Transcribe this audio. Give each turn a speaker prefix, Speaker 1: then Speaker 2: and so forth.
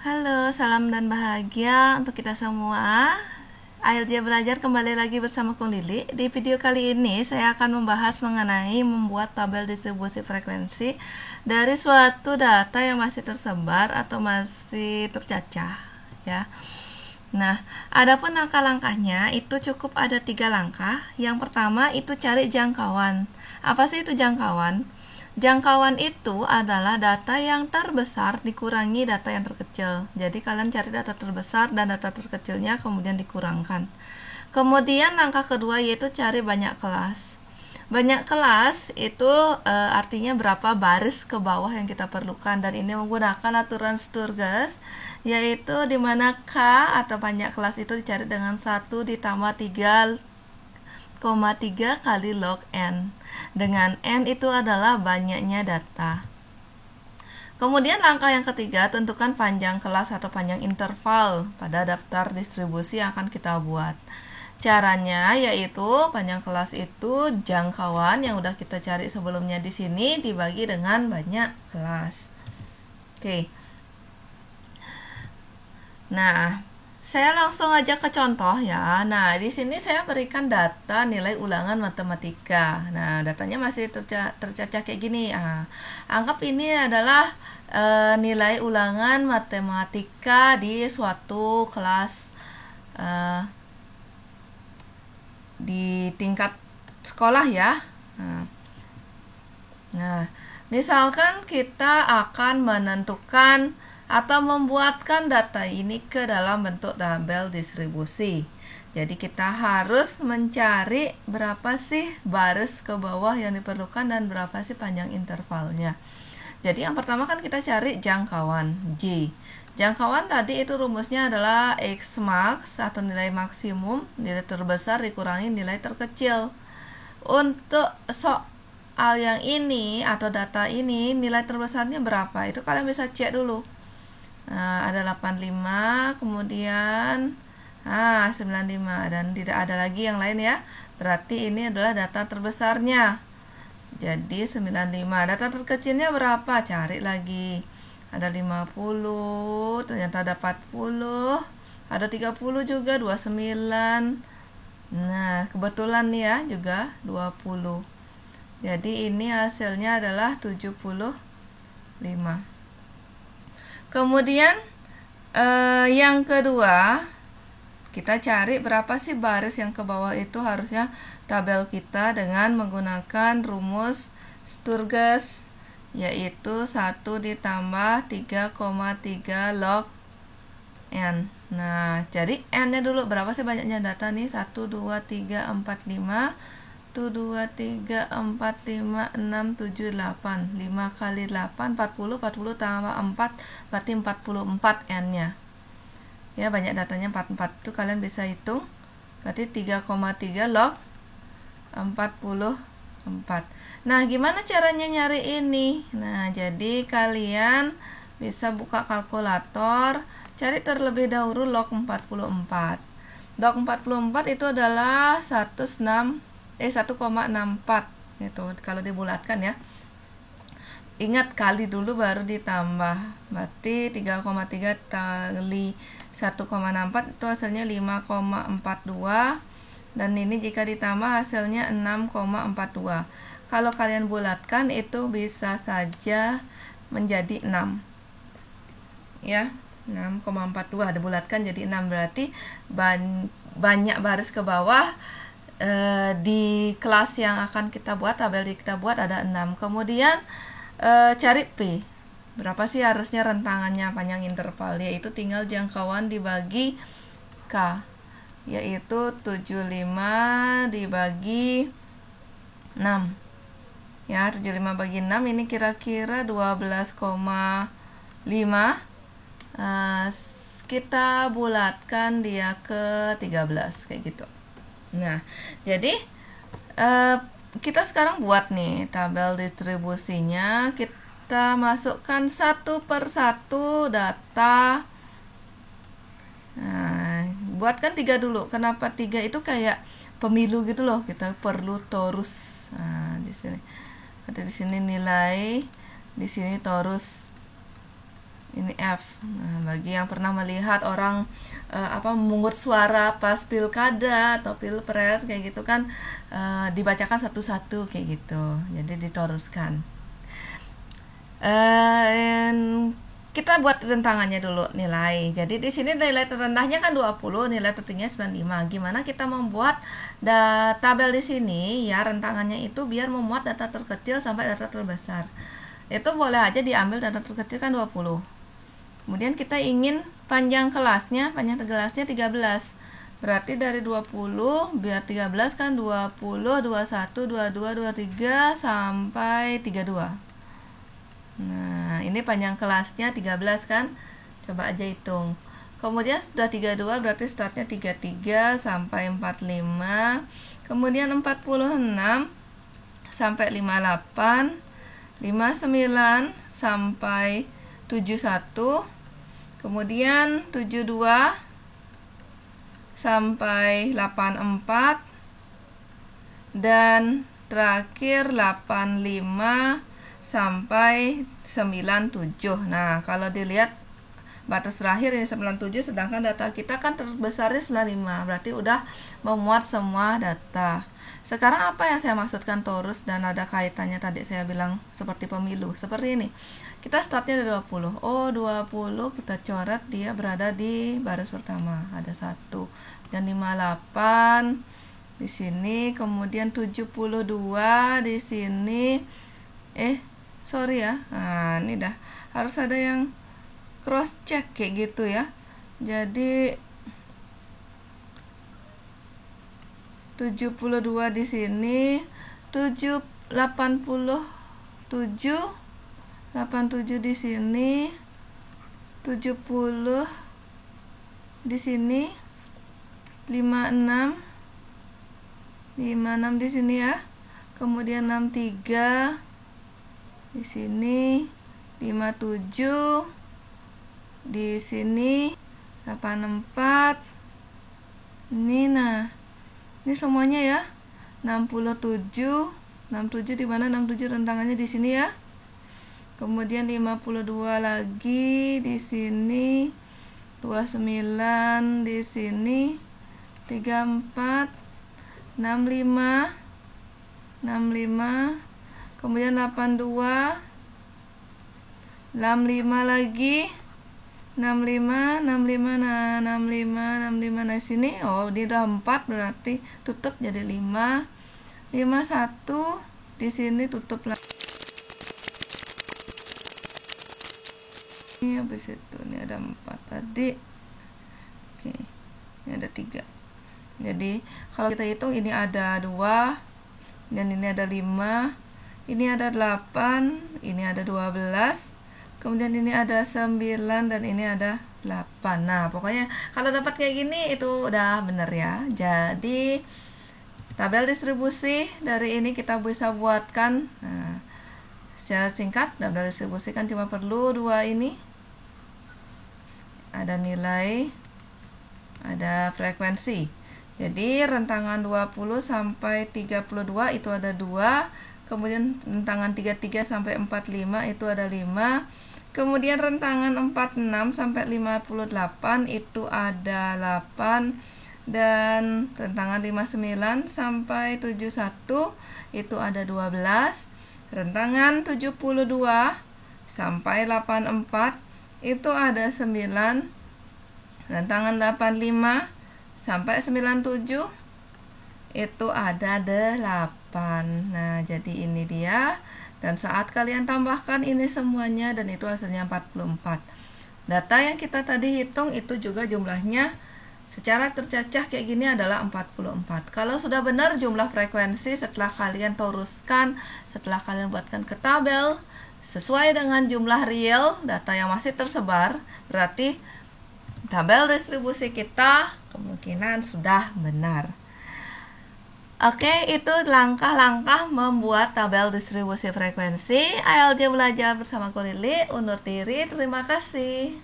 Speaker 1: Halo, salam dan bahagia untuk kita semua. ALJ Belajar kembali lagi bersama Kung Lili. Di video kali ini saya akan membahas mengenai membuat tabel distribusi frekuensi dari suatu data yang masih tersebar atau masih tercacah, ya. Nah, adapun langkah-langkahnya itu cukup ada 3 langkah. Yang pertama itu cari jangkauan. Apa sih itu jangkauan? Jangkauan itu adalah data yang terbesar dikurangi data yang terkecil. Jadi kalian cari data terbesar dan data terkecilnya kemudian dikurangkan. Kemudian langkah kedua yaitu cari banyak kelas. Banyak kelas itu artinya berapa baris ke bawah yang kita perlukan, dan ini menggunakan aturan Sturges, yaitu dimana K atau banyak kelas itu dicari dengan 1 ditambah 3,3 kali log N, dengan N itu adalah banyaknya data. Kemudian langkah yang ketiga, tentukan panjang kelas atau panjang interval pada daftar distribusi yang akan kita buat. Caranya yaitu panjang kelas itu jangkauan yang udah kita cari sebelumnya di sini dibagi dengan banyak kelas. Oke. Nah, saya langsung aja ke contoh ya. Nah, di sini saya berikan data nilai ulangan matematika. Nah, datanya masih tercacah kayak gini. Anggap ini adalah nilai ulangan matematika di suatu kelas di tingkat sekolah ya. Nah, misalkan kita akan menentukan atau membuatkan data ini ke dalam bentuk tabel distribusi. Jadi kita harus mencari berapa sih baris ke bawah yang diperlukan dan berapa sih panjang intervalnya. Jadi yang pertama kan kita cari jangkauan J. Jangkauan tadi itu rumusnya adalah X max atau nilai maksimum, nilai terbesar dikurangi nilai terkecil. Untuk soal yang ini atau data ini, nilai terbesarnya berapa? Itu kalian bisa cek dulu. Ada 85, kemudian 95, dan tidak ada lagi yang lain ya. Berarti ini adalah data terbesarnya. Jadi 95. Data terkecilnya berapa? Cari lagi. Ada 50, ternyata ada 40, ada 30 juga, 29. Nah, kebetulan nih ya juga 20. Jadi ini hasilnya adalah 75. Kemudian yang kedua, kita cari berapa sih baris yang ke bawah itu. Harusnya tabel kita dengan menggunakan rumus Sturges, yaitu 1 ditambah 3,3 log N. Nah, jadi N-nya dulu berapa sih banyaknya data nih? 1, 2, 3, 4, 5. 1, 2, 3, 4, 5, 6, 7, 8. 5 kali 8, 40. 40 tambah 4, berarti 44 N-nya. Ya, banyak datanya 44. Itu kalian bisa hitung. Berarti 3,3 log 44. Nah, gimana caranya nyari ini? Nah, jadi kalian bisa buka kalkulator, cari terlebih dahulu log 44. Log 44 itu adalah 1,64 gitu kalau dibulatkan ya. Ingat kali dulu baru ditambah. Berarti 3,3 kali 1,64 itu hasilnya 5,42. Dan ini jika ditambah hasilnya 6,42. Kalau kalian bulatkan itu bisa saja menjadi 6. Ya, 6,42 dibulatkan jadi 6, berarti banyak baris ke bawah di kelas yang akan kita buat, tabel yang kita buat ada 6. Kemudian cari P. Berapa sih harusnya rentangannya panjang interval, yaitu tinggal jangkauan dibagi K, yaitu 75 dibagi 6. Ya, 75 bagi 6 ini kira-kira 12,5. Kita bulatkan dia ke 13 kayak gitu. Nah, jadi kita sekarang buat nih tabel distribusinya. Kita masukkan satu per satu data. Nah, buatkan 3 dulu. Kenapa 3? Itu kayak pemilu gitu loh. Kita perlu torus. Nah, di sini. Ada di sini nilai, di sini torus. Ini ini F. Nah, bagi yang pernah melihat orang memungut suara pas pilkada atau pilpres kayak gitu kan, dibacakan satu-satu kayak gitu. Jadi ditoruskan. Kita buat rentangannya dulu nilai. Jadi di sini nilai terendahnya kan 20, nilai tertingginya 95. Gimana kita membuat tabel di sini ya, rentangannya itu biar memuat data terkecil sampai data terbesar. Itu boleh aja diambil data terkecil kan 20. Kemudian kita ingin panjang kelasnya 13. Berarti dari 20 biar 13 kan 20, 21, 22, 23 sampai 32. Nah, ini panjang kelasnya 13 kan? Coba aja hitung. Kemudian sudah 32 berarti startnya 33 sampai 45. Kemudian 46 sampai 58. 59 sampai 71. Kemudian 72 sampai 84. Dan terakhir 85 sampai 97. Nah, kalau dilihat batas terakhir ini 97, sedangkan data kita kan terbesarnya 95. Berarti udah memuat semua data. Sekarang apa yang saya maksudkan torus dan ada kaitannya tadi saya bilang seperti pemilu. Seperti ini. Kita startnya dari 20. Oh, 20 kita coret dia berada di baris pertama. Ada 1 dan 58 di sini, kemudian 72 di sini. Sorry ya, nah ini dah harus ada yang cross check kayak gitu ya. Jadi 72 di sini, 87 di sini, 70 di sini, 56 di sini ya. Kemudian 63 di sini, 57 di sini, 84 ini. Nah, ini semuanya ya. 67 di mana? 67 rentangannya di sini ya. Kemudian 52 lagi di sini, 29 di sini, 34, 65, kemudian 82, 65 lagi, 65. Nah 65 nah sini, oh ini udah 4 berarti tutup jadi 5. 51 di sini tutup lagi. Ini habis itu ini ada 4 tadi. Oke. Ini ada 3. Jadi kalau kita hitung ini ada 2 dan ini ada 5. Ini ada 8, ini ada 12. Kemudian ini ada 9 dan ini ada 8. Nah, pokoknya kalau dapat kayak gini itu udah bener ya. Jadi tabel distribusi dari ini kita bisa buatkan. Nah, secara singkat tabel distribusi kan cuma perlu 2 ini. Ada nilai, ada frekuensi. Jadi rentangan 20 sampai 32 itu ada 2. Kemudian rentangan 33 sampai 45 itu ada 5. Kemudian rentangan 46 sampai 58 itu ada 8. Dan rentangan 59 sampai 71 itu ada 12. Rentangan 72 sampai 84 itu ada 9. Rentangan 85 sampai 97 itu ada 8. Nah, jadi ini dia. Dan saat kalian tambahkan ini semuanya dan itu hasilnya 44. Data yang kita tadi hitung itu juga jumlahnya secara tercacah kayak gini adalah 44. Kalau sudah benar jumlah frekuensi setelah kalian toruskan, setelah kalian buatkan ke tabel sesuai dengan jumlah real data yang masih tersebar, berarti tabel distribusi kita kemungkinan sudah benar. Oke, itu langkah-langkah membuat tabel distribusi frekuensi. ALJ belajar bersama Ko Lili undur diri. Terima kasih.